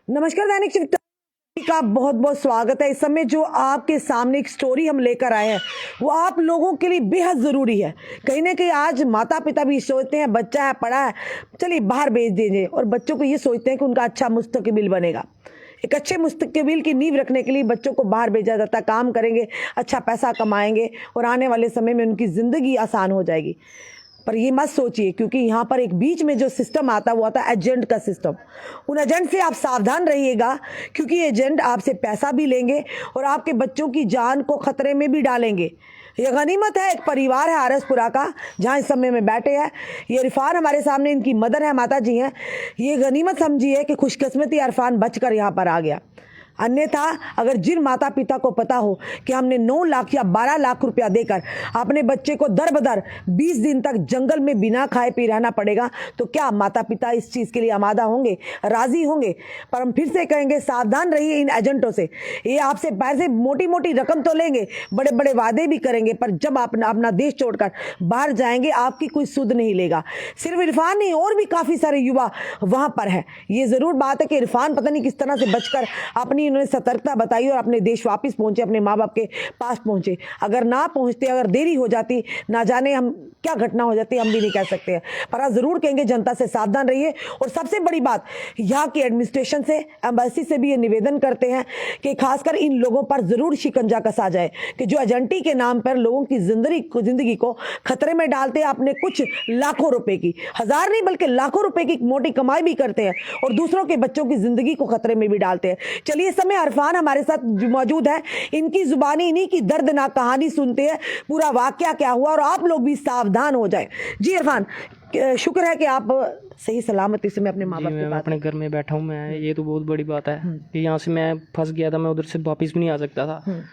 नमस्कार, दैनिक चिंतन का बहुत बहुत स्वागत है। इस समय जो आपके सामने एक स्टोरी हम लेकर आए हैं वो आप लोगों के लिए बेहद ज़रूरी है। कहीं ना कहीं आज माता पिता भी सोचते हैं बच्चा है पढ़ा है चलिए बाहर भेज दीजिए, और बच्चों को ये सोचते हैं कि उनका अच्छा मुस्तकबिल बनेगा। एक अच्छे मुस्तकबिल की नींव रखने के लिए बच्चों को बाहर भेजा जाता है, काम करेंगे, अच्छा पैसा कमाएंगे और आने वाले समय में उनकी ज़िंदगी आसान हो जाएगी। पर ये मत सोचिए, क्योंकि यहाँ पर एक बीच में जो सिस्टम आता है वो आता है एजेंट का सिस्टम। उन एजेंट से आप सावधान रहिएगा, क्योंकि एजेंट आपसे पैसा भी लेंगे और आपके बच्चों की जान को खतरे में भी डालेंगे। ये गनीमत है, एक परिवार है आरएसपुरा का जहाँ इस समय में बैठे हैं। ये इरफान हमारे सामने, इनकी मदर है, माता जी हैं। ये गनीमत समझिए कि खुशकिस्मती इरफान बचकर यहाँ पर आ गया। अन्यथा अगर जिन माता पिता को पता हो कि हमने 9 लाख या 12 लाख रुपया देकर अपने बच्चे को दर बदर 20 दिन तक जंगल में बिना खाए पी रहना पड़ेगा, तो क्या माता पिता इस चीज़ के लिए आमादा होंगे, राजी होंगे? पर हम फिर से कहेंगे, सावधान रहिए इन एजेंटों से। ये आपसे पैसे मोटी मोटी रकम तो लेंगे, बड़े बड़े वादे भी करेंगे, पर जब आप अपना देश छोड़कर बाहर जाएंगे आपकी कोई सुध नहीं लेगा। सिर्फ इरफान नहीं, और भी काफ़ी सारे युवा वहाँ पर है। ये ज़रूर बात है कि इरफान पता नहीं किस तरह से बचकर अपनी इन्होंने सतर्कता बताई और अपने देश वापस पहुंचे, अपने माँ बाप के पास पहुंचे। अगर ना पहुंचते, अगर देरी हो जाती, ना जाने हम क्या घटना हो जाती हम भी नहीं कह सकते हैं। पर आज जरूर कहेंगे जनता से सावधान रहिए। और सबसे बड़ी बात, यहाँ की एडमिनिस्ट्रेशन से, एम्बेसी से भी ये निवेदन करते हैं कि खासकर इन लोगों पर जरूर शिकंजा कसा जाए कि जो एजेंटी के नाम पर लोगों की जिंदगी को खतरे में डालते हैं। अपने कुछ लाखों रुपए की, हजार नहीं बल्कि लाखों रुपए की मोटी कमाई भी करते हैं और दूसरों के बच्चों की जिंदगी को खतरे में भी डालते हैं। चलिए, इस समय इरफान हमारे साथ मौजूद है, इनकी जुबानी इन्हीं की दर्दनाक कहानी सुनते हैं, पूरा वाकया क्या हुआ, और आप लोग भी सावधान हो जाएं। जी इरफान, शुक्र है कि आप सही सलामती से मैं अपने माँ बाप के पास अपने घर में बैठा हूँ मैं। ये तो बहुत बड़ी बात है कि यहाँ से मैं फंस गया था, मैं उधर से वापस भी नहीं आ सकता था।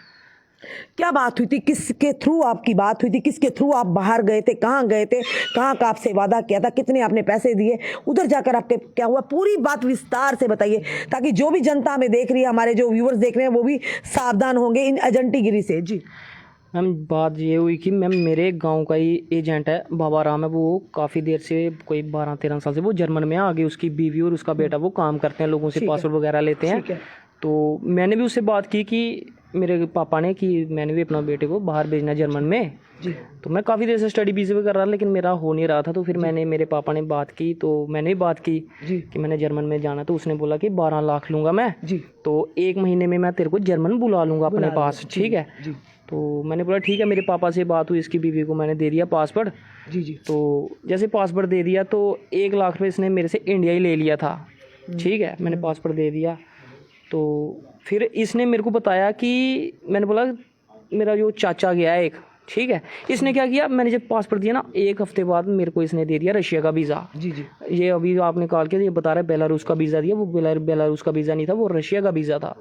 क्या बात हुई थी, किसके थ्रू आपकी बात हुई थी, किसके थ्रू आप बाहर गए थे, कहाँ गए थे, कहाँ का आपसे वादा किया था, कितने आपने पैसे दिए, उधर जाकर आपके क्या हुआ, पूरी बात विस्तार से बताइए, ताकि जो भी जनता हमें देख रही है, हमारे जो व्यूअर्स देख रहे हैं, वो भी सावधान होंगे इन एजेंटीगिरी से। जी मैम, बात ये हुई कि मैम मेरे गांव का ही एजेंट है, बाबा राम है, वो काफ़ी देर से, कोई 12-13 साल से वो जर्मन में आगे, उसकी बीवी और उसका बेटा वो काम करते हैं, लोगों से पासवर्ड वगैरह लेते हैं। तो मैंने भी उससे बात की कि मेरे पापा ने कि मैंने भी अपना बेटे को बाहर भेजना है जर्मन में। जी। तो मैं काफ़ी देर से स्टडी वीज़े भी कर रहा, लेकिन मेरा हो नहीं रहा था। तो फिर मैंने, मेरे पापा ने बात की, तो मैंने भी बात की कि मैंने जर्मन में जाना। तो उसने बोला कि 12 लाख लूँगा मैं, तो 1 महीने में मैं तेरे को जर्मन बुला लूँगा अपने पास, ठीक है? तो मैंने बोला ठीक है। मेरे पापा से बात हुई, इसकी बीवी को मैंने दे दिया पासवर्ड। जी। तो जैसे पासवर्ड दे दिया तो 1 लाख रुपये इसने मेरे से इंडिया ही ले लिया था, ठीक है? मैंने पासवर्ड दे दिया। तो फिर इसने मेरे को बताया कि, मैंने बोला मेरा जो चाचा गया है एक, ठीक है? इसने क्या किया, मैंने जब पासपोर्ट दिया ना, 1 हफ्ते बाद मेरे को इसने दे दिया रशिया का वीज़ा। जी। ये अभी आप निकाल के ये बता रहा है बेलारूस का वीज़ा दिया, वो बेलारूस का वीज़ा नहीं था, वो रशिया का वीज़ा था।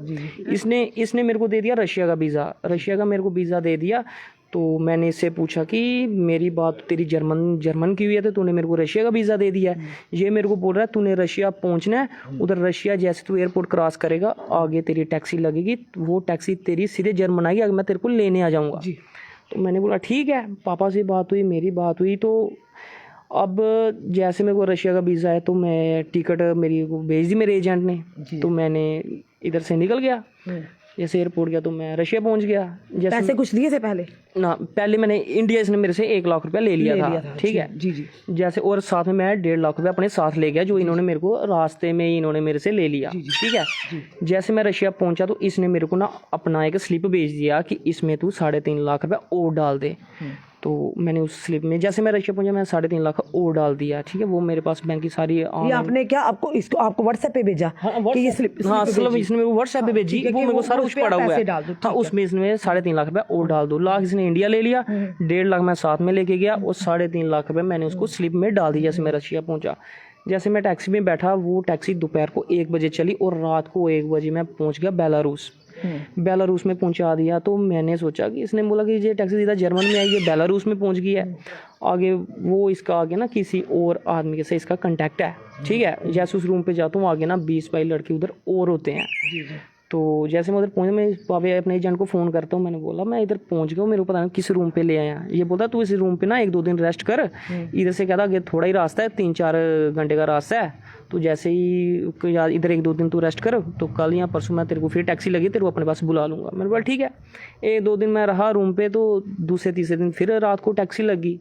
इसने मेरे को दे दिया रशिया का वीज़ा, रशिया का मेरे को वीज़ा दे दिया। तो मैंने इससे पूछा कि मेरी बात तेरी जर्मन की हुई है, तो तूने मेरे को रशिया का वीज़ा दे दिया है। ये मेरे को बोल रहा है तूने रशिया पहुंचना है, उधर रशिया जैसे तू एयरपोर्ट क्रॉस करेगा, आगे तेरी टैक्सी लगेगी, वो टैक्सी तेरी सीधे जर्मन आएगी, आगे मैं तेरे को लेने आ जाऊँगा। तो मैंने बोला ठीक है। पापा से बात हुई, मेरी बात हुई। तो अब जैसे मेरे को रशिया का वीज़ा है, तो मैं टिकट मेरी को भेज दी मेरे एजेंट ने। तो मैंने इधर से निकल गया, जैसे एयरपोर्ट गया तो मैं रशिया पहुंच गया। जैसे पैसे कुछ दिए थे पहले ना, पहले मैंने इंडिया, इसने मेरे से 1 लाख रुपया ले लिया था, ठीक है? जी। जैसे, और साथ में मैं 1.5 लाख रुपया अपने साथ ले गया, जो इन्होंने मेरे को रास्ते में ही इन्होंने मेरे से ले लिया, ठीक है? जैसे मैं रशिया पहुंचा तो इसने मेरे को ना अपना एक स्लिप भेज दिया कि इसमें तू 3.5 लाख रुपया और डाल दे। तो मैंने उस स्लिप में, जैसे मैं रशिया पहुंचा, मैं 3.5 लाख और डाल दिया, ठीक है? वो मेरे पास बैंक की सारी, ये आपने क्या आपको व्हाट्सएप पे भेजा? कि ये स्लिप, हाँ, स्लिप इसने मेरे को व्हाट्सएप पे भेजी, वो मेरे को सारा कुछ पड़ा हुआ है। हाँ, उसमें इसमें 3.5 लाख रुपया और डाल दो। लाख इसने इंडिया ले लिया, 1.5 लाख मैं साथ में लेके गया, और 3.5 लाख रुपये मैंने उसको स्लिप में डाल दिया। जैसे मैं रशिया पहुंचा, जैसे मैं टैक्सी में बैठा, वो टैक्सी दोपहर को 1 बजे चली और रात को 1 बजे मैं पहुंच गया बेलारूस। बेलारूस में पहुंचा दिया। तो मैंने सोचा कि इसने बोला कि ये टैक्सी सीधा जर्मन में आई है, बेलारूस में पहुंच गई है। आगे वो इसका आगे ना किसी और आदमी के से इसका कांटेक्ट है, ठीक है? जैसे उस रूम पे जाता हूँ, आगे ना 20-22 लड़के उधर और होते हैं। तो जैसे मैं उधर पहुँचा, मैं पापा अपने एजेंट को फ़ोन करता हूँ, मैंने बोला मैं इधर पहुँच गया हूँ, मेरे को पता नहीं किस रूम पे ले आया। ये बोलता तू इस रूम पे ना 1-2 दिन रेस्ट कर, इधर से क्या था, थोड़ा ही रास्ता है, 3-4 घंटे का रास्ता है, तो जैसे ही इधर 1-2 दिन तू रेस्ट कर, तो कल या परसों मैं तेरे को फिर टैक्सी लगी तेरे को अपने पास बुला लूँगा। मैंने बोला ठीक है। 1-2 दिन मैं रहा रूम पे, तो दूसरे-तीसरे दिन फिर रात को टैक्सी लगी।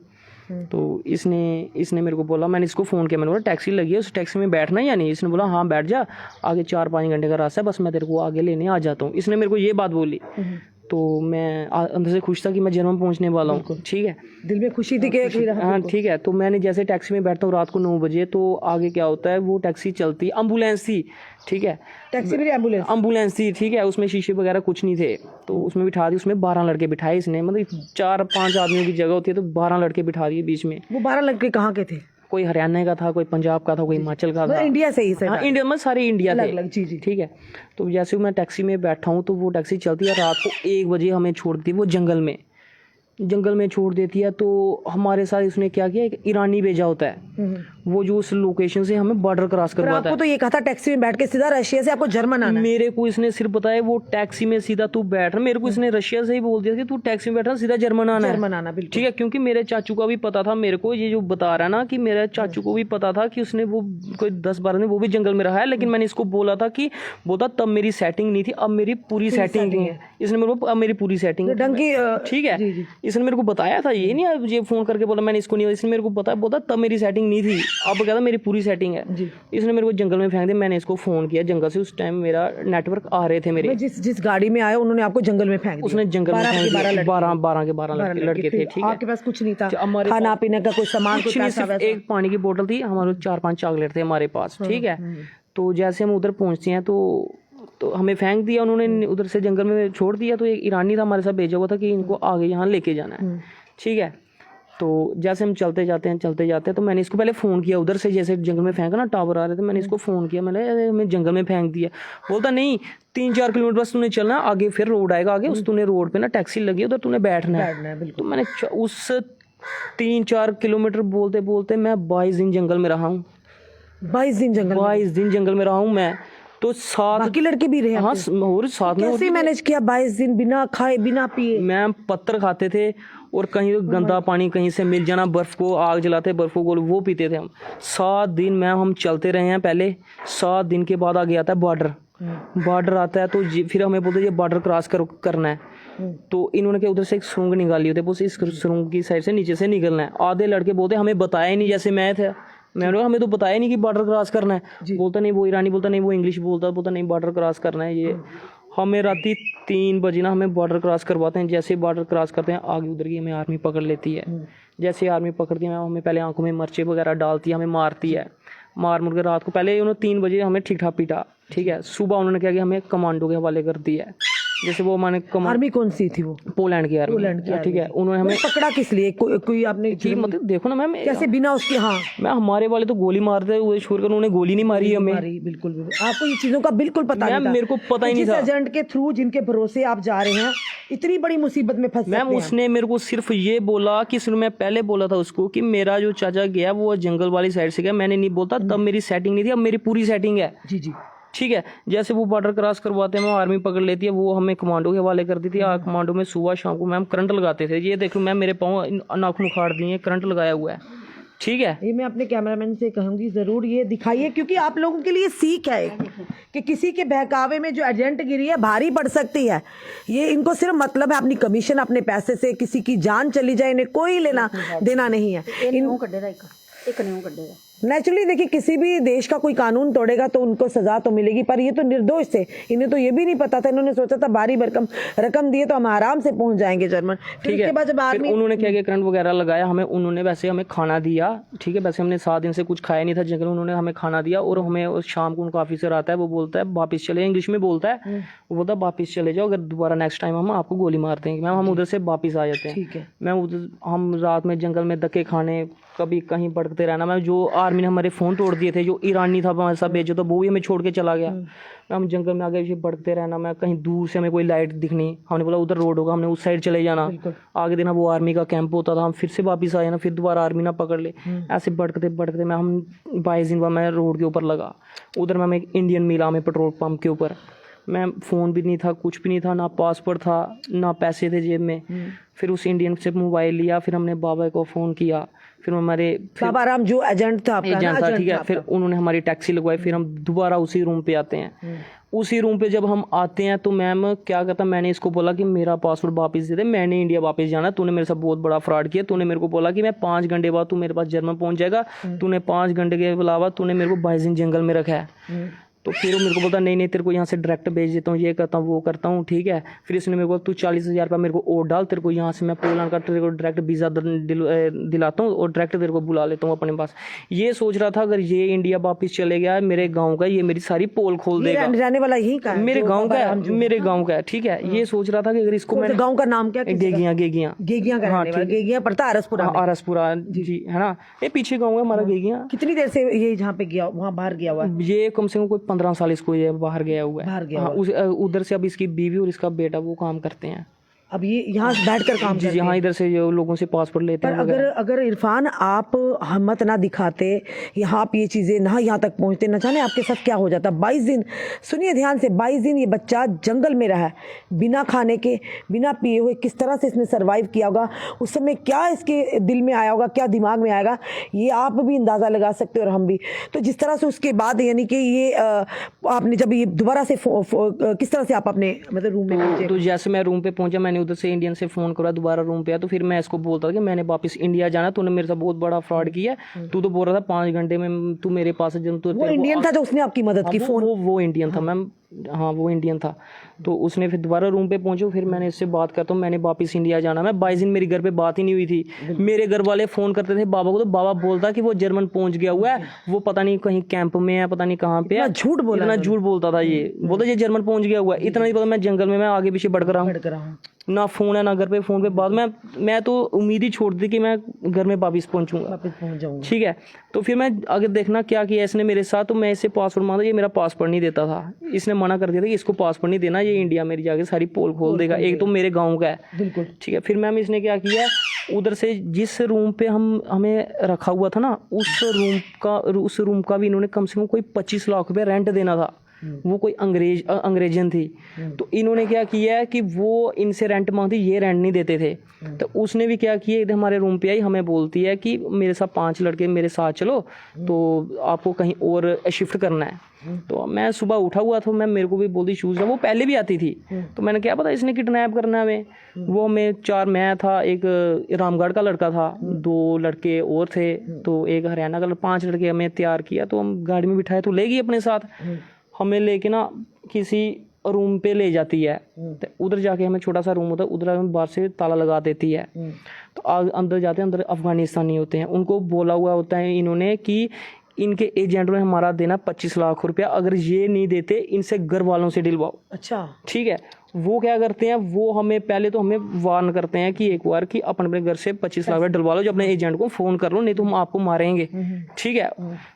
तो इसने मेरे को बोला, मैंने इसको फ़ोन किया, मैंने बोला टैक्सी लगी है, उस टैक्सी में बैठना या नहीं? इसने बोला हाँ बैठ जा, आगे 4-5 घंटे का रास्ता है, बस मैं तेरे को आगे लेने आ जाता हूँ। इसने मेरे को ये बात बोली। तो मैं अंदर से खुश था कि मैं जर्मन पहुंचने वाला हूँ। ठीक है, दिल में खुशी थी कि हाँ ठीक है। तो मैंने जैसे टैक्सी में बैठता हूँ रात को 9 बजे, तो आगे क्या होता है, वो टैक्सी चलती, एम्बुलेंस थी, ठीक है, टैक्सी मेरी एम्बुलेंस थी, ठीक है, उसमें शीशे वगैरह कुछ नहीं थे, तो उसमें बिठा दी। उसमें 12 लड़के बिठाए इसने, मतलब 4-5 आदमियों की जगह होती है, तो 12 लड़के बिठा दिए बीच में। वो 12 लड़के कहाँ के थे? कोई हरियाणा का था, कोई पंजाब का था, कोई हिमाचल का था, इंडिया से ही सर? हाँ इंडिया में सारे इंडिया थे। अलग जी जी ठीक है। तो जैसे मैं टैक्सी में बैठा हूँ, तो वो टैक्सी चलती है, रात को 1 बजे हमें छोड़ देती है वो जंगल में छोड़ देती है। तो हमारे साथ उसने क्या किया, एक ईरानी भेजा होता है, वो जो उस लोकेशन से हमें बॉर्डर क्रॉस करवाता है। आपको तो ये कहा था टैक्सी में बैठ के सीधा रशिया से आपको जर्मन आना है? मेरे को इसने सिर्फ बताया वो टैक्सी में सीधा तू बैठ रहा, मेरे को इसने रशिया से ही बोल दिया कि तू टैक्सी में बैठ रहा, सीधा जर्मन आना है। बिल्कुल ठीक है, क्योंकि मेरे चाचू का भी पता था, मेरे को ये जो बता रहा है ना, कि मेरे चाचू को भी पता था कि उसने वो कोई 10-12 दिन वो भी जंगल में रहा है, लेकिन मैंने इसको बोला था कि बोलता तब मेरी सेटिंग नहीं थी, अब मेरी पूरी सेटिंग है। इसने मेरे को अब मेरी पूरी सेटिंग है, ठीक है, इसने मेरे को बताया था, ये नहीं अब ये फोन करके बोला मैंने इसको नहीं, इसने मेरे को बताया, बोलता तब मेरी सेटिंग नहीं थी, अब कहता मेरी पूरी सेटिंग है। इसने मेरे को जंगल में फेंक दिया। मैंने इसको फोन किया जंगल से, उस टाइम मेरा नेटवर्क आ रहे थे मेरे, जिस गाड़ी में आया उन्होंने आपको जंगल में फेंक दिया? उसने जंगल में 12 के 12 लड़के थे। ठीक है, आपके पास कुछ नहीं था, खाना पीने का कोई सामान, कुछ नहीं, सिर्फ एक पानी की बोतल थी, हमारे 4-5 चॉकलेट थे हमारे पास। ठीक है, तो जैसे हम उधर पहुंचते हैं, तो हमें फेंक दिया उन्होंने, उधर से जंगल में छोड़ दिया। तो एक ईरानी था हमारे साथ भेजा हुआ था कि इनको आगे यहाँ लेके जाना है। ठीक है, तो जैसे हम चलते जाते हैं, तो मैंने इसको पहले फ़ोन किया उधर से, जैसे जंगल में फेंका ना, टावर आ रहे थे, मैंने इसको फ़ोन किया, मैंने हमें जंगल में फेंक दिया। बोलता नहीं 3-4 किलोमीटर बस तूने चलना, आगे फिर रोड आएगा, आगे उस तूने रोड पे ना टैक्सी लगी, उधर तूने बैठना है। तो मैंने उस 3-4 किलोमीटर बोलते बोलते मैं 22 दिन जंगल में रहा हूँ। 22 दिन जंगल में रहा हूँ मैं। तो साथ बाकी लड़के भी रहे? हाँ, और साथ में कैसे मैनेज किया 22 दिन बिना खाए बिना पिए? मैम पत्थर खाते थे, और कहीं गंदा पानी कहीं से मिल जाना, बर्फ को आग जलाते, बर्फ को वो पीते थे हम। 7 दिन मैम हम चलते रहे हैं। पहले 7 दिन के बाद आगे आता है बॉर्डर आता है, तो फिर हमें बोलते ये बॉर्डर क्रॉस करना है। तो इन्होंने क्या उधर से एक सुरंग निकाली होती है, बस इस सुरंग की साइड से नीचे से निकलना है। आधे लड़के बोलते हमें बताया नहीं, जैसे मैं था, मैंने कहा हमें तो बताया नहीं कि बॉर्डर क्रॉस करना है। बोलता नहीं वो ईरानी, बोलता नहीं वो इंग्लिश बोलता नहीं बॉर्डर क्रॉस करना है। ये हमें राती 3 बजे ना हमें बॉर्डर क्रॉस करवाते हैं। जैसे बॉर्डर क्रॉस करते हैं, आगे उधर की हमें आर्मी पकड़ लेती है। जैसे आर्मी पकड़ती है, हमें पहले आंखों में मिर्ची वगैरह डालती है, हमें मारती है। मार मुर के रात को पहले उन्होंने 3 बजे हमें ठीक ठाक पीटा। ठीक है, सुबह उन्होंने क्या किया, हमें कमांडो के हवाले कर दिया है। जैसे वो माने आर्मी कौन सी थी? वो पोलैंड की आर्मी। ठीक है, उन्होंने हमें पकड़ा किस लिए? कोई आपने मतलब देखो ना मैम, कैसे बिना उसके? हाँ मैं हमारे वाले तो गोली मारते हुए छोड़कर, उन्होंने गोली नहीं मारी हमें। बिल्कुल आपको ये चीजों का बिल्कुल पता नहीं था? मेरे को पता ही नहीं था। एजेंट के थ्रू जिनके भरोसे आप जा रहे हैं, इतनी बड़ी मुसीबत में फंस मैम उसने मेरे को सिर्फ ये बोला कि सिर्फ मैं पहले बोला था उसको कि मेरा जो चाचा गया वो जंगल वाली साइड से गया, मैंने नहीं बोलता, तब मेरी सेटिंग नहीं थी, अब मेरी पूरी सेटिंग है। जी ठीक है, जैसे वो बॉर्डर क्रॉस करवाते हैं, वो आर्मी पकड़ लेती है, वो हमें कमांडो के हवाले कर दी थी। कमांडो में सुबह शाम को मैम करंट लगाते थे। ये देख लो मैम, मेरे पाँव नाखून उखाड़ दिए, करंट लगाया हुआ है। ठीक है, ये मैं अपने कैमरामैन से कहूंगी जरूर ये दिखाइए, क्योंकि आप लोगों के लिए सीख है कि किसी के बहकावे में जो एजेंट गिरी है भारी पड़ सकती है। ये इनको सिर्फ मतलब है अपनी कमीशन, अपने पैसे से किसी की जान चली जाए, इन्हें कोई लेना देना नहीं है। नेचुरली देखिए, किसी भी देश का कोई कानून तोड़ेगा तो उनको सजा तो मिलेगी, पर ये तो निर्दोष थे। इन्हें तो ये भी नहीं पता था, इन्होंने सोचा था भारी भरकम रकम दिए तो हम आराम से पहुंच जाएंगे जर्मन। ठीक है, बाद जब आर्मी उन्होंने क्या किया, करंट वगैरह लगाया हमें, उन्होंने वैसे हमें खाना दिया। ठीक है, वैसे हमने 7 दिन से कुछ खाया नहीं था जंगल, उन्होंने हमें खाना दिया। और हमें शाम को उनका ऑफिसर आता है, वो बोलता है वापिस चले, इंग्लिश में बोलता है, वो बोलता है वापिस चले जाओ, अगर दोबारा नेक्स्ट टाइम हम आपको गोली मार देंगे। मैम हम उधर से वापिस आ जाते हैं। ठीक है, मैम उधर हम रात में जंगल में धक्के खाने, कभी कहीं भटकते रहना। मैं जो आर्मी ने हमारे फ़ोन तोड़ दिए थे, जो ईरानी था हमारे साथ भेजो, तो वो भी हमें छोड़ के चला गया। हम जंगल में आगे भटकते रहना। मैं कहीं दूर से हमें कोई लाइट दिखनी, हमने बोला उधर रोड होगा, हमने उस साइड चले जाना। आगे दिन वो आर्मी का कैंप होता था, हम फिर से वापस आ जाना, फिर दोबारा आर्मी ना पकड़ ले। ऐसे भटकते भटकते हम 22 दिन बाद मैं रोड के ऊपर लगा। उधर मैं एक इंडियन मिला, हमें पेट्रोल पंप के ऊपर मैं फ़ोन भी नहीं था, कुछ भी नहीं था, ना पासपोर्ट था, ना पैसे थे जेब में। फिर उस इंडियन से मोबाइल लिया, फिर हमने बाबा को फ़ोन किया, फिर हमारे बाबा राम जो एजेंट था आपका ना, एजेंट था, ठीक है। था फिर उन्होंने हमारी टैक्सी लगवाई, फिर हम दोबारा उसी रूम पे आते हैं। उसी रूम पे जब हम आते हैं तो मैम क्या कहता, मैंने इसको बोला कि मेरा पासपोर्ट वापस दे दे, मैंने इंडिया वापस जाना, तूने मेरे साथ बहुत बड़ा फ्रॉड किया। तूने मेरे को बोला कि मैं 5 घंटे बाद तू मेरे पास जर्मन पहुंच जाएगा, तूने 5 घंटे के अलावा तूने मेरे को 22 दिन जंगल में रखा है। तो फिर वो मेरे को बोलता नहीं नहीं तेरे को यहाँ से डायरेक्ट भेज देता हूँ, ये करता हूँ वो करता हूँ, ठीक है। फिर इसने मेरे को तू 40,000 रुपये मेरे को और डाल, तेरे को यहाँ से मैं पोलैंड का तेरे को डायरेक्ट वीज़ा दिलाता हूँ और डायरेक्ट तेरे को बुला लेता हूँ अपने पास। ये सोच रहा था अगर ये इंडिया वापस चले गया, मेरे गाँव का, ये मेरी सारी पोल खोल देगा। रहने वाला यहीं का है, मेरे गाँव का है, मेरे गाँव का है, ठीक है। ये सोच रहा था कि अगर इसको मैं, गाँव का नाम क्या? गेगियाँ। गेगियाँ का रहने वाला, गेगियाँ पड़ता है आरसपुरा में। आरसपुरा जी है ना, ये पीछे गाँव है हमारा गेगियाँ। कितनी देर से ये जहाँ पे गया, वहाँ बाहर गया हुआ है? ये कम से कम कोई 15 साल इसको ये बाहर गया हुआ है। बाहर गया हाँ, उधर से अब इसकी बीवी और इसका बेटा वो काम करते हैं। अब ये यहाँ बैठकर काम जी हाँ, इधर से जो लोगों से पासपोर्ट लेते पर हैं। अगर इरफान आप हिम्मत ना दिखाते, यहाँ आप ये चीज़ें ना यहाँ तक पहुँचते, न जाने आपके साथ क्या हो जाता। 22 दिन, सुनिए ध्यान से, 22 दिन ये बच्चा जंगल में रहा है, बिना खाने के, बिना पिए हुए। किस तरह से इसने सर्वाइव किया होगा, उस समय क्या इसके दिल में आया होगा, क्या दिमाग में आएगा, ये आप भी अंदाज़ा लगा सकते हो और हम भी। तो जिस तरह से उसके बाद यानी कि ये आपने जब ये दोबारा से किस तरह से आप अपने मतलब रूम में पहुंचे? तो जैसे मैं रूम पे पहुंचा, मैंने उधर से इंडियन से फ़ोन करा, दोबारा रूम पे आया, तो फिर मैं इसको बोलता था कि मैंने वापस इंडिया जाना, तूने मेरे साथ बहुत बड़ा फ्रॉड किया। तू तो बोल रहा था 5 घंटे में तू मेरे पास है। वो इंडियन था जो उसने आपकी मदद की? फोन वो इंडियन था मैम, हाँ वो इंडियन था। तो उसने फिर दोबारा रूम पे पहुंचे, फिर मैंने इससे बात करता हूँ, मैंने वापस इंडिया जाना। मैं 22 दिन मेरे घर पे बात ही नहीं हुई थी। मेरे घर वाले फ़ोन करते थे बाबा को, तो बाबा बोलता कि वो जर्मन पहुंच गया हुआ है, वो पता नहीं कहीं कैंप में है, पता नहीं कहाँ पे है। झूठ बोला, इतना झूठ बोलता था ये, बोलता ये जर्मन पहुंच गया हुआ है। इतना नहीं पता मैं जंगल में मैं आगे पीछे भटक रहा हूँ, ना फ़ोन है ना घर पे फ़ोन पे बाद मैं तो उम्मीद ही छोड़ दी कि मैं घर में वापस पहुंच जाऊंगा, ठीक है। तो फिर मैं आगे देखना क्या किया इसने मेरे साथ। तो मैं इससे पासपोर्ट मांगा, ये मेरा पासपोर्ट नहीं देता था। इसने मना कर दिया था कि इसको पासपोर्ट नहीं देना, ये इंडिया मेरी जाके सारी पोल खोल देगा। एक तो मेरे गाँव का है, बिल्कुल ठीक है। फिर मैम इसने क्या किया, उधर से जिस रूम पे हमें रखा हुआ था ना, उस रूम का भी इन्होंने कम से कम कोई 25 लाख रुपये रेंट देना था। वो कोई अंग्रेजन थी। तो इन्होंने क्या किया है कि वो इनसे रेंट मांगती, ये रेंट नहीं देते थे। तो उसने भी क्या किया, इधर हमारे रूम पे आई, हमें बोलती है कि मेरे साथ 5 लड़के मेरे साथ चलो, तो आपको कहीं और शिफ्ट करना है। तो मैं सुबह उठा हुआ था, मेरे को भी बोलती शूज़ है, वो पहले भी आती थी। तो मैंने क्या पता इसने किडनैप करना है हमें। वो हमें 4, मैं था, एक रामगढ़ का लड़का था, 2 लड़के और थे, तो एक हरियाणा का, 5 लड़के हमें तैयार किया। तो हम गाड़ी में बिठाए, तो ले गई अपने साथ, हमें लेके ना किसी रूम पे ले जाती है। तो उधर जाके हमें छोटा सा रूम होता है, उधर हमें बाहर से ताला लगा देती है। तो अंदर जाते हैं, अंदर अफगानिस्तानी होते हैं, उनको बोला हुआ होता है इन्होंने कि इनके एजेंट ने हमारा देना 25 लाख रुपया, अगर ये नहीं देते इनसे घर वालों से दिलवाओ। अच्छा ठीक है। वो क्या करते हैं, वो हमें पहले तो हमें वार्न करते हैं कि एक बार कि अपने घर से 25 लाख रुपये डलवा लो, जो अपने एजेंट को फ़ोन कर लो, नहीं तो हम आपको मारेंगे, ठीक है।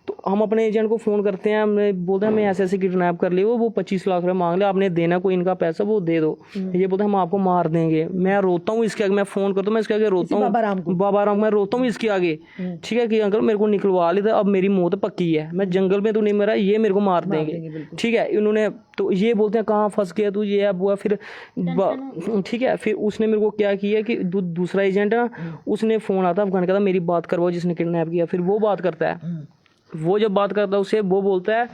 तो हम अपने एजेंट को फ़ोन करते हैं, हमें बोलते हैं हमें ऐसे ऐसे किडनैप कर लिया, वो 25 लाख रुपये मांग ले, आपने देना कोई इनका पैसा वो दे दो। ये बोलते हैं हम आपको मार देंगे। मैं रोता हूँ इसके आगे, मैं फ़ोन करता हूँ, मैं इसके आगे रोता हूँ, बाबा राम, मैं रोता हूँ इसके आगे, ठीक है, कि अंकल मेरे को निकलवा लेता, अब मेरी मौत पक्की है, मैं जंगल में तो नहीं मरा, ये मेरे को मार देंगे, ठीक है। इन्होंने तो ये बोलते हैं कहाँ फंस गया तू, ये अब हुआ, फिर ठीक है। फिर उसने मेरे को क्या किया कि दूसरा एजेंट है ना, उसने फ़ोन आता अफगान का था, मेरी बात करवाओ जिसने किडनैप किया। फिर वो बात करता है, वो जब बात करता है उससे, वो बोलता है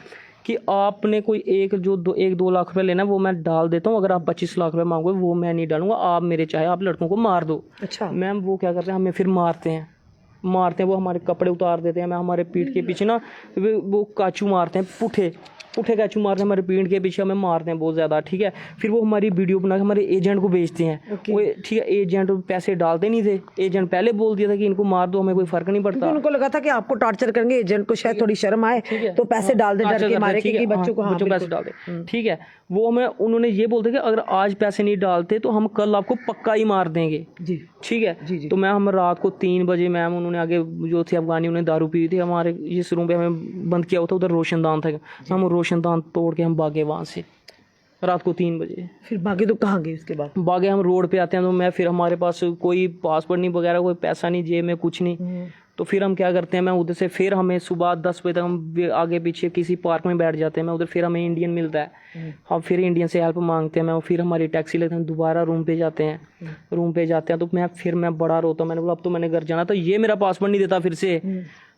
कि आपने कोई 1-2 लाख रुपए लेना, वो मैं डाल देता हूँ, अगर आप 25 लाख रुपए मांगोगे वो मैं नहीं डालूंगा, आप मेरे चाहे आप लड़कों को मार दो। अच्छा मैम, वो क्या करते हैं, हमें फिर मारते हैं, वो हमारे कपड़े उतार देते हैं, मैं हमारे पीठ के पीछे ना वो काचू मारते हैं, पुठे काचू मारते हैं हमारे पीठ के पीछे, हमें मारते हैं बहुत ज़्यादा, ठीक है। फिर वो हमारी वीडियो बना के हमारे एजेंट को भेजते हैं, वो ठीक है। एजेंट पैसे डालते नहीं थे, एजेंट पहले बोल दिया था कि इनको मार दो, हमें कोई फर्क नहीं पड़ता। उनको लगा था कि आपको टॉर्चर करेंगे, एजेंट को शायद थोड़ी शर्म आए, तो पैसे डाल दे, डर के मारे कि बच्चों को पैसे डाल दे, ठीक है। वो हमें उन्होंने ये बोलते कि अगर आज पैसे नहीं डालते तो हम कल आपको पक्का ही मार देंगे, जी ठीक है। तो हम रात को 3 बजे मैम, उन्होंने आगे जो थे अफगानी, उन्हें दारू पी थी, हमारे जिस रूम पे हमें बंद किया हुआ था उधर रोशनदान था, हम रोशनदान तोड़ के हम भागे वहाँ से रात को 3 बजे। फिर भागे तो कहाँ गए उसके बाद? भागे हम रोड पे आते हैं, तो मैं फिर हमारे पास कोई पासपोर्ट नहीं वगैरह, कोई पैसा नहीं जेब में, कुछ नहीं। तो फिर हम क्या करते हैं, मैं उधर से फिर हमें सुबह 10 बजे तक हम आगे पीछे किसी पार्क में बैठ जाते हैं, मैं उधर फिर हमें इंडियन मिलता है, हम फिर इंडियन से हेल्प मांगते हैं, मैं फिर हमारी टैक्सी लेते हैं, दोबारा रूम पे जाते हैं, रूम पे जाते हैं तो मैं बड़ा रोता हूँ, मैंने बोला अब तो मैंने घर जाना, तो ये मेरा पासपोर्ट नहीं देता फिर से।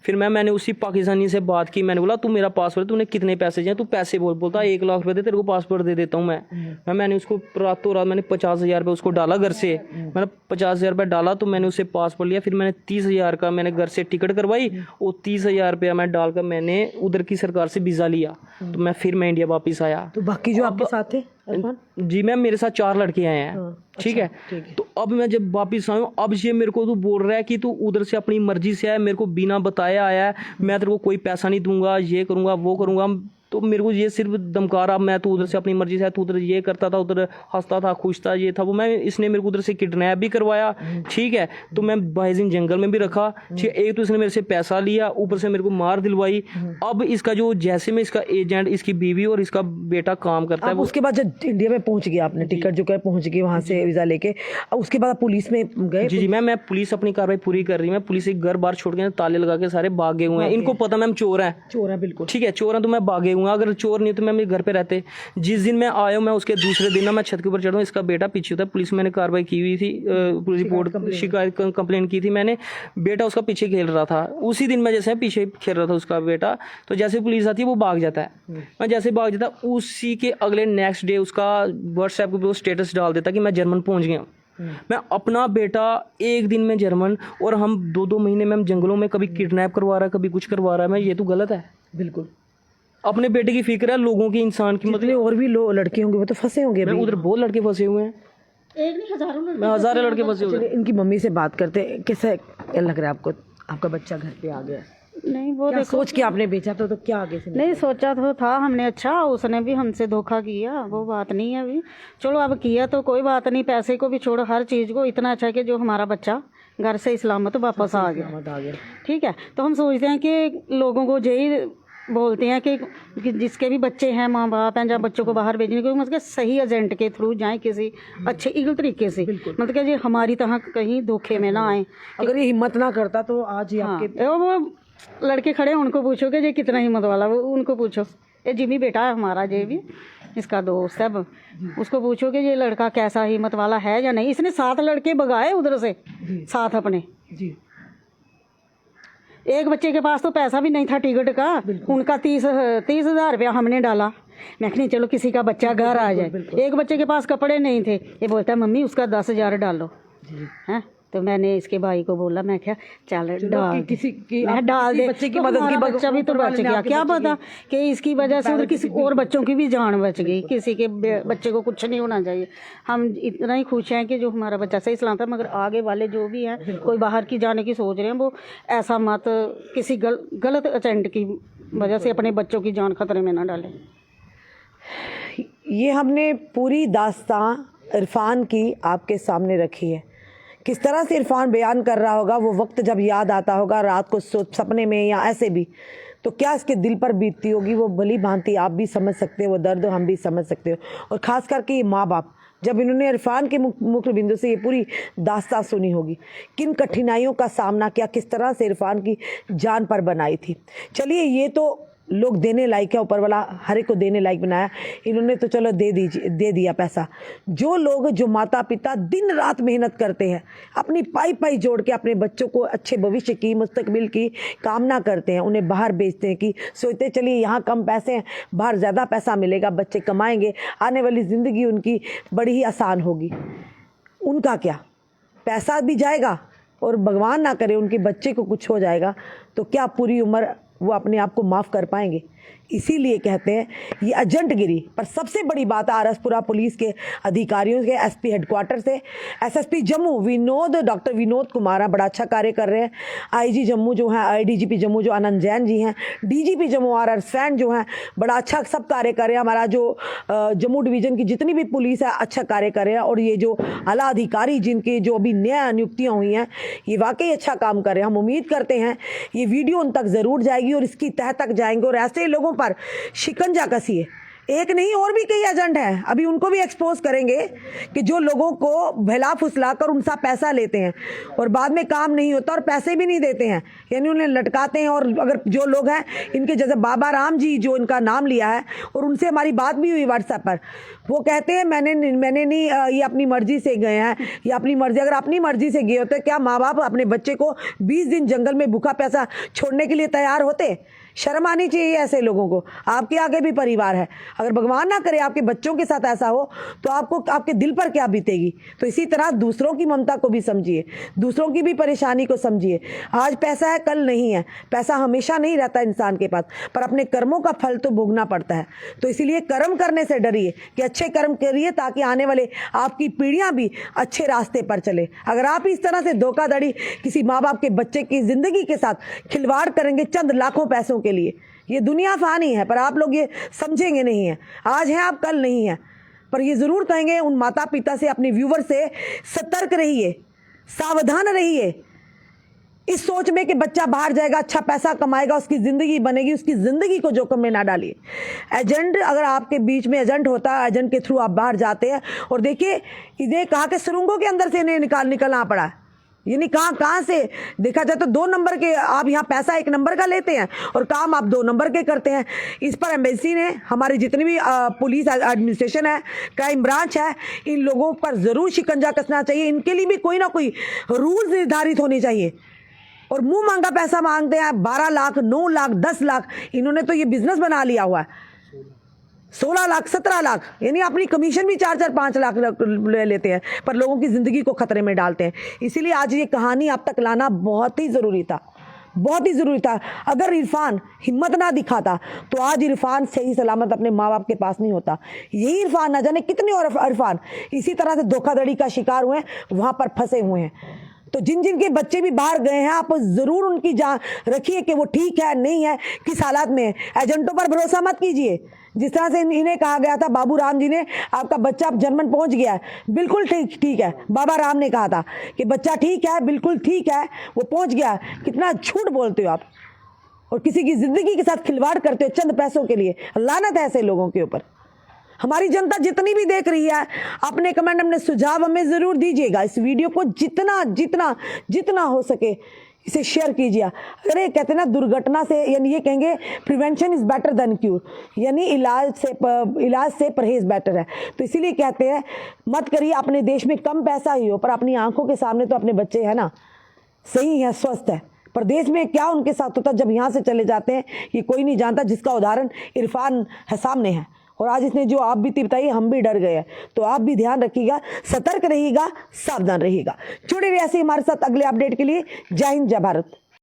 फिर मैंने उसी पाकिस्तानी से बात की, मैंने बोला तू मेरा पासपोर्ट, तूने कितने पैसे चाहिए, तू पैसे बोलता 1 लाख रुपए दे, तेरे को पासपोर्ट दे देता हूँ मैंने उसको रातों रात मैंने 50,000 रुपये उसको डाला घर से, मैंने 50,000 रुपये डाला तो मैंने उससे पासपोर्ट लिया, फिर मैंने 30,000 का मैंने घर से टिकट करवाई और 30,000 रुपया मैं डालकर मैंने उधर की सरकार से वीज़ा लिया, तो मैं इंडिया वापस आया। तो बाकी जो आपके साथ थे जी मैम, मेरे साथ 4 लड़के आए हैं। ठीक है, तो अब मैं जब वापिस आया हूँ, अब ये मेरे को तू बोल रहा है कि तू उधर से अपनी मर्जी से आया, मेरे को बिना बताया आया है, मैं तेरे को कोई पैसा नहीं दूंगा, ये करूंगा वो करूंगा, तो मेरे को ये सिर्फ धमका रहा, मैं तो उधर से अपनी मर्जी से, तू उधर ये करता था, उधर हंसता था, खुश था, ये था वो, मैं इसने मेरे को उधर से किडनैप भी करवाया। ठीक है, तो मैं बाइजिन जंगल में भी रखा। ठीक है, एक तो इसने मेरे से पैसा लिया, ऊपर से मेरे को मार दिलवाई। अब इसका जो जैसे में इसका एजेंट, इसकी बीवी और इसका बेटा काम करता है, उसके बाद जब इंडिया में पहुंच गया आपने, टिकट जो कर पहुंच गए वहां से वीजा लेके, उसके बाद पुलिस में गए? जी मैं पुलिस अपनी कार्रवाई पूरी कर रही है, मैं पुलिस एक घर बार छोड़ के ताले लगा के सारे भागे हुए हैं, इनको पता मैम चोर है बिल्कुल। ठीक है, चोर है तो मैं भागे हुआ, अगर चोर नहीं तो मैं मेरे घर पे रहते। जिस दिन मैं आया हूँ, मैं उसके दूसरे दिन ना मैं छत के ऊपर चढ़ा हूँ, इसका बेटा पीछे होता है, पुलिस में मैंने कार्रवाई की हुई थी, रिपोर्ट शिकायत कंप्लेंट की थी मैंने, बेटा उसका पीछे खेल रहा था, उसी दिन मैं जैसे पीछे खेल रहा था उसका बेटा, तो जैसे पुलिस आती है वो भाग जाता है, मैं जैसे भाग जाता उसी के अगले नेक्स्ट डे उसका व्हाट्सएप पे वो स्टेटस डाल देता कि मैं जर्मन पहुंच गया हूँ। मैं अपना बेटा एक दिन में जर्मन, और हम 2-2 महीने में हम जंगलों में कभी किडनैप करवा रहा है, कभी कुछ करवा रहा है, मैं ये तो गलत है। बिल्कुल, अपने बेटे की फिक्र है, लोगों की, इंसान की, मतलब और भी लड़के होंगे वो तो फंसे होंगे। मैं उधर बहुत लड़के फंसे हुए हैं, एक नहीं हजारों लड़के फंसे हुए हैं। इनकी मम्मी से बात करते हैं, कैसा लग रहा है आपको, आपका बच्चा घर पे आ गया? नहीं वो क्या सोच के आपने बेचा तो क्या आगे से नहीं सोचा तो था हमने, अच्छा उसने भी हमसे धोखा किया, वो बात नहीं है अभी, चलो अब किया तो कोई बात नहीं, पैसे को भी छोड़ो, हर चीज़ को इतना अच्छा है कि जो हमारा बच्चा घर से इस्लामत वापस आ गया। ठीक है, तो हम सोचते हैं कि लोगों को यही बोलते हैं कि जिसके भी बच्चे हैं, माँ बाप हैं, जब बच्चों को बाहर भेजने के मतलब सही एजेंट के थ्रू जाएं, किसी अच्छे ईगल तरीके से, मतलब कि ये हमारी तरह कहीं धोखे में ना आए। अगर ये हिम्मत ना करता तो आज ही आपके वो लड़के खड़े हैं, उनको पूछो कि ये कितना हिम्मत वाला, वो उनको पूछो, ये जिमी बेटा है हमारा, ये भी इसका दोस्त है, उसको पूछो कि ये लड़का कैसा हिम्मत वाला है या नहीं। इसने 7 लड़के भगाए उधर से, 7 अपने जी। एक बच्चे के पास तो पैसा भी नहीं था टिकट का, उनका 30,000 रुपया हमने डाला, मैं कहनी चलो किसी का बच्चा घर आ जाए। एक बच्चे के पास कपड़े नहीं थे, ये बोलता है मम्मी उसका 10,000 डालो हैं, तो मैंने इसके भाई को बोला, मैं क्या चल डाल किसी की मैं डाल दे, बच्चे की तो मदद की, बच्चा भी तो बच गया, क्या पता कि इसकी वजह से उधर किसी और बच्चों की भी जान बच गई, किसी के बच्चे को कुछ नहीं होना चाहिए। हम इतना ही खुश हैं कि जो हमारा बच्चा सही सलामत है, मगर आगे वाले जो भी हैं कोई बाहर की जाने की सोच रहे हैं, वो ऐसा मत किसी गलत एजेंट की वजह से अपने बच्चों की जान खतरे में ना डालें। ये हमने पूरी दास्तां इरफान की आपके सामने रखी है, किस तरह से इरफान बयान कर रहा होगा, वो वक्त जब याद आता होगा रात को सपने में या ऐसे भी, तो क्या इसके दिल पर बीतती होगी, वो भली भांति आप भी समझ सकते हो, वो दर्द हम भी समझ सकते हो। और ख़ास करके ये माँ बाप, जब इन्होंने इरफान के मुख्य बिंदु से ये पूरी दास्तां सुनी होगी, किन कठिनाइयों का सामना किया, किस तरह से इरफान की जान पर बनाई थी। चलिए, ये तो लोग देने लायक है, ऊपर वाला हर एक को देने लायक बनाया, इन्होंने तो चलो दे दिया पैसा। जो लोग, जो माता पिता दिन रात मेहनत करते हैं, अपनी पाई जोड़ के अपने बच्चों को अच्छे भविष्य की, मुस्तकबिल की कामना करते हैं, उन्हें बाहर भेजते हैं कि सोचते चलिए यहाँ कम पैसे हैं, बाहर ज़्यादा पैसा मिलेगा, बच्चे कमाएंगे, आने वाली ज़िंदगी उनकी बड़ी ही आसान होगी। उनका क्या, पैसा भी जाएगा और भगवान ना करे उनके बच्चे को कुछ हो जाएगा, तो क्या पूरी उम्र वो अपने आप को माफ़ कर पाएंगे? इसीलिए कहते हैं ये एजेंटगिरी। पर सबसे बड़ी बात आरसपुरा पुलिस के अधिकारियों के, एसपी हेडक्वार्टर से एसएसपी जम्मू डॉक्टर विनोद कुमार बड़ा अच्छा कार्य कर रहे हैं। आईजी जम्मू जो है, आईडीजीपी जम्मू जो आनंद जैन जी हैं, डीजीपी जम्मू आर सैन जो हैं, बड़ा अच्छा सब कार्य कर रहे हैं। हमारा जो जम्मू डिवीज़न की जितनी भी पुलिस है अच्छा कार्य कर रहे हैं, और ये जो आला अधिकारी जिनके जो अभी नया नियुक्तियाँ हुई हैं, ये वाकई अच्छा काम कर रहे हैं। हम उम्मीद करते हैं ये वीडियो उन तक ज़रूर जाएगी और इसकी तह तक जाएंगे, और ऐसे लोगों पर शिकंजा कसिए, एक नहीं और भी कई एजेंट हैं, अभी उनको भी एक्सपोज करेंगे कि जो लोगों को भला फुसला कर उनसे पैसा लेते हैं और बाद में काम नहीं होता और पैसे भी नहीं देते हैं, यानी उन्हें लटकाते हैं। और अगर जो लोग हैं इनके जैसे बाबा राम जी जो इनका नाम लिया है, और उनसे हमारी बात भी हुई व्हाट्सएप पर, वो कहते हैं मैंने नहीं ये अपनी मर्जी से गए हैं, ये अपनी मर्जी। अगर अपनी मर्जी से गए होते क्या माँ बाप अपने बच्चे को 20 दिन जंगल में भूखा प्यासा छोड़ने के लिए तैयार होते? शर्म आनी चाहिए ऐसे लोगों को। आपके आगे भी परिवार है, अगर भगवान ना करे आपके बच्चों के साथ ऐसा हो तो आपको आपके दिल पर क्या बीतेगी। तो इसी तरह दूसरों की ममता को भी समझिए, दूसरों की भी परेशानी को समझिए। आज पैसा है कल नहीं है, पैसा हमेशा नहीं रहता इंसान के पास, पर अपने कर्मों का फल तो भोगना पड़ता है। तो इसीलिए कर्म करने से डरिए कि अच्छे कर्म करिए ताकि आने वाले आपकी पीढ़ियां भी अच्छे रास्ते पर चले। अगर आप इस तरह से धोखाधड़ी किसी माँ बाप के बच्चे की जिंदगी के साथ खिलवाड़ करेंगे चंद लाखों पैसों के लिए, ये दुनिया फानी है, पर आप लोग ये समझेंगे नहीं है। आज है आप कल नहीं है। पर ये जरूर कहेंगे उन माता पिता से, अपने व्यूवर से, सतर्क रहिए, सावधान रहिए इस सोच में कि बच्चा बाहर जाएगा, अच्छा पैसा कमाएगा, उसकी ज़िंदगी बनेगी, उसकी ज़िंदगी को जोखिम में ना डालिए। एजेंट, अगर आपके बीच में एजेंट होता है, एजेंट के थ्रू आप बाहर जाते हैं, और देखिए इन्हें कहा कि सुरंगों के अंदर से इन्हें निकलना पड़ा, यानी कहाँ से देखा जाए तो 2 नंबर के आप यहाँ पैसा 1 नंबर का लेते हैं और काम आप 2 नंबर के करते हैं। इस पर एम्बेसी ने, हमारी जितनी भी पुलिस एडमिनिस्ट्रेशन है, क्राइम ब्रांच है, इन लोगों पर ज़रूर शिकंजा कसना चाहिए। इनके लिए भी कोई ना कोई रूल्स निर्धारित होने चाहिए। और मुंह मांगा पैसा मांगते हैं, 12 लाख, 9 लाख, 10 लाख, इन्होंने तो ये बिजनेस बना लिया हुआ है। 16 लाख, 17 लाख, यानी अपनी कमीशन भी 4-4, 5 लाख ले लेते हैं, पर लोगों की ज़िंदगी को खतरे में डालते हैं। इसीलिए आज ये कहानी आप तक लाना बहुत ही ज़रूरी था, बहुत ही ज़रूरी था। अगर इरफान हिम्मत ना दिखाता तो आज इरफान सही सलामत अपने माँ बाप के पास नहीं होता। यही इरफान, ना जाने कितने और इरफान इसी तरह से धोखाधड़ी का शिकार हुए हैं, वहाँ पर फंसे हुए हैं। तो जिन जिन के बच्चे भी बाहर गए हैं, आप ज़रूर उनकी जांच रखिए कि वो ठीक है नहीं है, किस हालात में है। एजेंटों पर भरोसा मत कीजिए। जिस तरह से इन्हें कहा गया था, बाबू राम जी ने, आपका बच्चा अब जर्मन पहुंच गया है, बिल्कुल ठीक है। बाबा राम ने कहा था कि बच्चा ठीक है, बिल्कुल ठीक है, वो पहुंच गया। कितना झूठ बोलते हो आप, और किसी की ज़िंदगी के साथ खिलवाड़ करते हो चंद पैसों के लिए। लानत है ऐसे लोगों के ऊपर। हमारी जनता जितनी भी देख रही है, अपने कमेंट, अपने सुझाव हमें ज़रूर दीजिएगा। इस वीडियो को जितना हो सके इसे शेयर कीजिए। अरे कहते हैं ना, दुर्घटना से, यानी ये कहेंगे prevention is better than cure, यानी इलाज से परहेज बेटर है। तो इसीलिए कहते हैं मत करिए। अपने देश में कम पैसा ही हो, पर अपनी आंखों के सामने तो अपने बच्चे हैं ना, सही है, स्वस्थ है। पर देश में क्या उनके साथ होता जब यहाँ से चले जाते हैं, ये कोई नहीं जानता, जिसका उदाहरण इरफान है सामने है। और आज इसने जो आप बीती बताई, हम भी डर गए हैं। तो आप भी ध्यान रखिएगा, सतर्क रहिएगा, सावधान रहिएगा। जुड़े रहिए ऐसे हमारे साथ अगले अपडेट के लिए। जय हिंद, जय भारत।